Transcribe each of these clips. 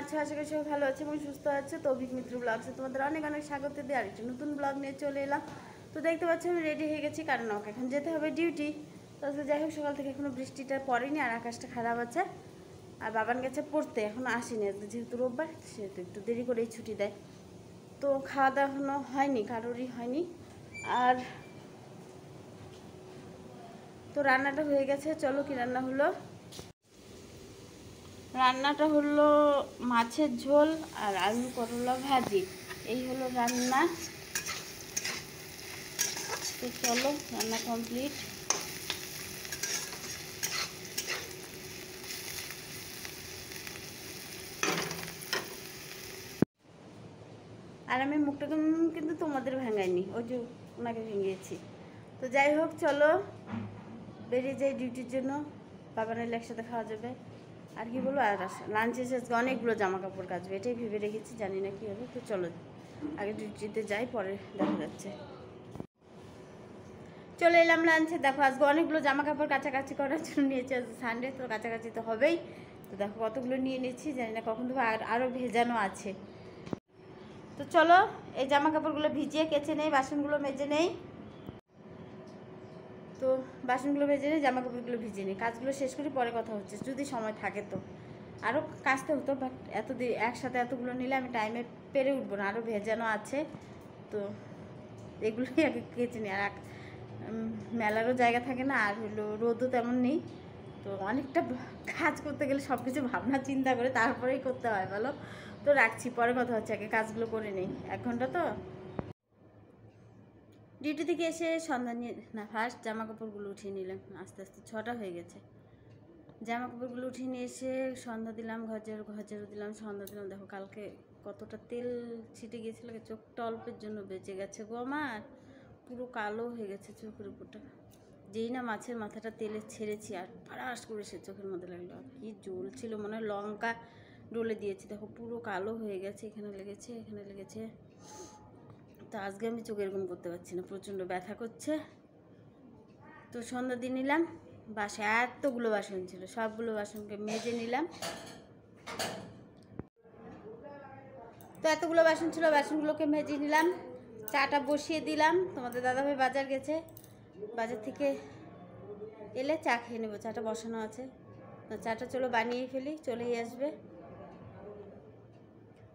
আছো? আশা করি সবাই ভালো আছে এবং সুস্থ আছে। তো অভিক মিত্র ব্লগসে তোমাদের অনেক অনেক স্বাগত দিয়ে আরেকটি নতুন ব্লগ নিয়ে চলে এলাম। তো দেখতে পাচ্ছি আমি রেডি হয়ে গেছি, কারণ আমাকে এখন যেতে হবে ডিউটি। তো যাই হোক, সকাল থেকে এখনও বৃষ্টিটা পড়েনি আর আকাশটা খারাপ আছে। আর বাবান গেছে পড়তে, এখনও আসেনি, যেহেতু রোববার সেহেতু একটু দেরি করেই ছুটি দেয়। তো খাওয়া দাওয়া এখনও হয়নি, কারোরই হয়নি। আর তো রান্নাটা হয়ে গেছে। চলো, কি রান্না হলো। রান্নাটা হলো মাছের ঝোল আর আলু করলা ভাজি, এই হলো রান্না। তো চলো, রান্না কমপ্লিট। আর আমি মুখটা কিন্তু তোমাদের ভাঙাইনি, ওই যে ওনাকে ভেঙেছি। তো যাই হোক, চলো বেরিয়ে যাই ডিউটির জন্য। বাবা নাইলে একসাথে খাওয়া যাবে। আর কি বলবো, আর লাঞ্চে আজকে অনেকগুলো জামা কাপড় কাচবে, এটাই ভেবে রেখেছি, জানি না কী হবে। তো চলো আগে ডিউটিতে যাই, পরে দেখা যাচ্ছে। চলে এলাম লাঞ্চে। দেখো আজকে অনেকগুলো জামা কাপড় কাছাকাছি করার জন্য নিয়েছি, আজকে সানডে তো কাছাকাছি তো হবেই। তো দেখো কতগুলো নিয়ে নিয়েছি, জানি না কখন দেবো, আরও ভেজানো আছে। তো চলো এই জামা কাপড়গুলো ভিজিয়ে কেচে নেই, বাসনগুলো মেজে নেই। তো বাসনগুলো ভেজে নেই, জামা কাপড়গুলো ভিজে নিই, কাজগুলো শেষ করি, পরে কথা হচ্ছে, যদি সময় থাকে তো। আরও কাচতে হতো, বাট একসাথে এতগুলো নিলে আমি টাইমে পেরে উঠবো না, আরও ভেজানো আছে। তো এগুলোই আগে কেচে নিই। আর মেলারও জায়গা থাকে না, আর হলো রোদও তেমন নেই। তো অনেকটা কাজ করতে গেলে সব কিছু ভাবনা চিন্তা করে তারপরেই করতে হয়, বলো। তো রাখছি, পরে কথা হচ্ছে, আগে কাজগুলো করে নিই, 1 ঘন্টা তো। ডিউটি থেকে এসে সন্ধ্যা নিয়ে না, ফার্স্ট জামা কাপড়গুলো উঠিয়ে নিলাম, আস্তে আস্তে 6টা হয়ে গেছে। জামা কাপড়গুলো উঠিয়ে নিয়ে এসে সন্ধ্যা দিলাম, ঘর ঝাড়ু দিলাম, সন্ধ্যা দিলাম। দেখো কালকে কতটা তেল ছিটে গিয়েছিল, চোখটা অল্পের জন্য বেঁচে গেছে গো আমার, পুরো কালো হয়ে গেছে চোখের উপরটা। যেই না মাছের মাথাটা তেলে ছেড়েছি আর ফারাস করে সে চোখের মধ্যে লাগলো, কি জ্বল ছিল, মনে হয় লঙ্কা ডলে দিয়েছি। দেখো পুরো কালো হয়ে গেছে, এখানে লেগেছে, এখানে লেগেছে। তো আজকে আমি চোখ এরকম করতে পারছি না, প্রচণ্ড ব্যথা করছে। তো সন্ধ্যা দিয়ে নিলাম, বাসে এতগুলো বাসন ছিল, সবগুলো বাসনকে মেজে নিলাম। তো এতগুলো বাসন ছিল, বাসনগুলোকে মেজে নিলাম, চাটা বসিয়ে দিলাম। তোমাদের দাদাভাই বাজার গেছে, বাজার থেকে এলে চা খেয়ে নেবো, চাটা বসানো আছে। তো চাটা চলো বানিয়ে ফেলি, চলেই আসবে।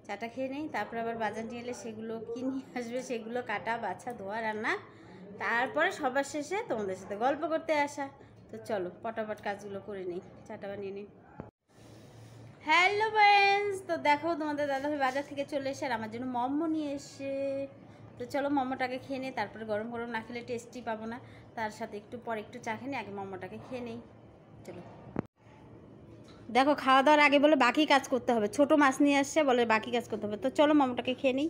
চাটা খেয়ে নেই, তারপর আবার বাজার নিয়ে এলে সেগুলো কিনে আসবে, সেগুলো কাটা বাছা ধোয়া রান্না, তারপরে সবার শেষে তোমাদের সাথে গল্প করতে আসা। তো চলো পটাপট কাজগুলো করে নিই, চাটা বানিয়ে নিই। হ্যালো ফ্রেন্ডস, তো দেখো তোমাদের দাদাভাই বাজার থেকে চলে এসে আর আমার জন্য মোমো নিয়ে এসে। তো চলো মোমোটাকে খেয়ে নিই, তারপরে গরম গরম না খেলে টেস্টি পাবো না। তার সাথে একটু পরে একটু চা খেয়ে নিই, আগে মোমোটাকে খেয়ে নিই। চলো, দেখো খাওয়া দাওয়ার আগে বলে বাকি কাজ করতে হবে, ছোট মাছ নিয়ে আসছে, বলে বাকি কাজ করতে হবে। তো চলো মোমোটাকে খেয়ে নিই।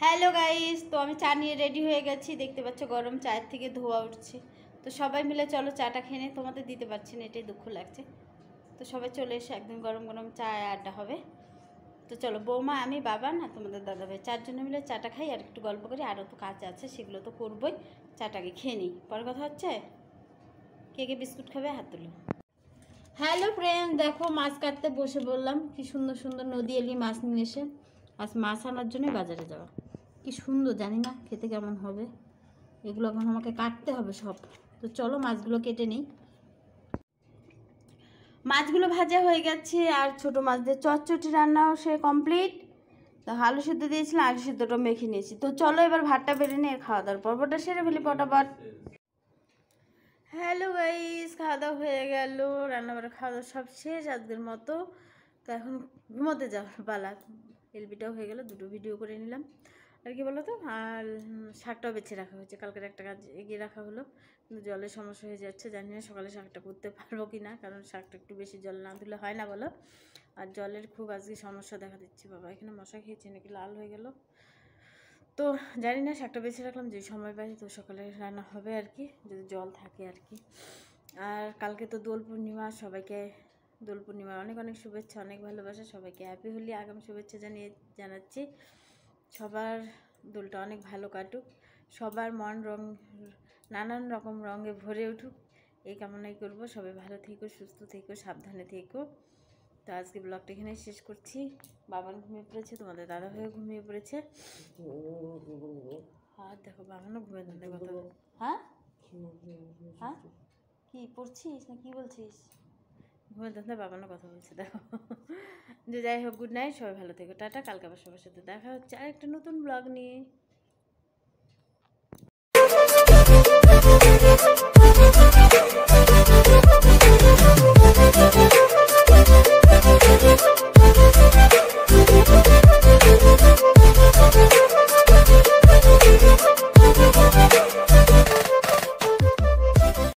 হ্যালো গাইস, তো আমি চা নিয়ে রেডি হয়ে গেছি, দেখতে পাচ্ছ গরম চায়ের থেকে ধোয়া উঠছে। তো সবাই মিলে চলো চাটা খেয়ে নিই, তোমাদের দিতে পারছি না, এটাই দুঃখ লাগছে। তো সবাই চলে এসে একদম গরম গরম চা আড্ডা হবে। তো চলো বৌমা, আমি, বাবা না তোমাদের দাদাভাই 4 জনে মিলে চাটা খাই আর একটু গল্প করি, আরও তো কাজ আছে সেগুলো তো করবোই। চাটাকে খেয়ে নিই, পরে কথা হচ্ছে। কে কে বিস্কুট খাবে হাত তুলো। হ্যালো ফ্রেন্ড, দেখো মাছ কাটতে বসে বললাম, কি সুন্দর সুন্দর নদী এলি মাছ নিয়ে এসে। আজ মাছ আনার জন্যই বাজারে যাওয়া, কি সুন্দর, জানি না খেতে কেমন হবে। এগুলো এখন আমাকে কাটতে হবে সব। তো চলো মাছগুলো কেটে নিই। মাছগুলো ভাজা হয়ে গেছে, আর ছোটো মাছ দিয়ে চটচটি রান্নাও সে কমপ্লিট। তো আলু সিদ্ধ দিয়েছিলাম, আলু সিদ্ধটা মেখে নিয়েছি। তো চলো এবার ভাতটা বেড়ে নিয়ে খাওয়া দাওয়ার পর্বটা সেরে ফেলি পটাপট। হ্যালো গাইস, খাওয়া দাওয়া হয়ে গেল, রান্নাবাড়া খাওয়া দাওয়া সব শেষ আজকের মতো। তো এখন ঘুমোতে যাওয়ার পালা। এলবিটাও হয়ে গেল, দুটো ভিডিও করে নিলাম। আর কি বলো তো, আর শাকটাও বেছে রাখা হয়েছে, কালকের একটা কাজ এগিয়ে রাখা হলো। কিন্তু জলের সমস্যা হয়ে যাচ্ছে, জানি না সকালে শাকটা করতে পারবো কি না, কারণ শাকটা একটু বেশি জল না দিলে হয় না বলো। আর জলের খুব আজকে সমস্যা দেখা দিচ্ছে। বাবা এখানে মশা খেয়েছে নাকি, লাল হয়ে গেল। তো জানি না, শাকটা বেছে রাখলাম, যে সময় পাই তো সকালে রান্না হবে আর কি, যদি জল থাকে আর কি। আর কালকে তো দোল পূর্ণিমা, সবাইকে দোল পূর্ণিমার অনেক অনেক শুভেচ্ছা, অনেক ভালোবাসা, সবাইকে হ্যাপি হোলি আগাম শুভেচ্ছা জানাচ্ছি। সবার দোলটা অনেক ভালো কাটুক, সবার মন রং নানান রকম রঙে ভরে উঠুক, এই কামনাই করব। সবাই ভালো থেকো, সুস্থ থেকো, সাবধানে থেকো। তো আজকে ব্লগটা এখানে শেষ করছি। বাবান ঘুমিয়ে পড়েছে, তোমাদের দাদা ভাইও ঘুমিয়ে পড়েছে। আর দেখো বাবানও ঘুমিয়ে ধরতে কথা। হ্যাঁ হ্যাঁ কি পড়ছিস না কি বলছিস? ঘুমিয়ে ধরতে বাবানও কথা বলছে দেখো। যে যাই হোক, গুড নাইট, সবাই ভালো থেকো, টাটা। কালকে আবার সবার সাথে দেখা হচ্ছে আরেকটা নতুন ব্লগ নিয়ে।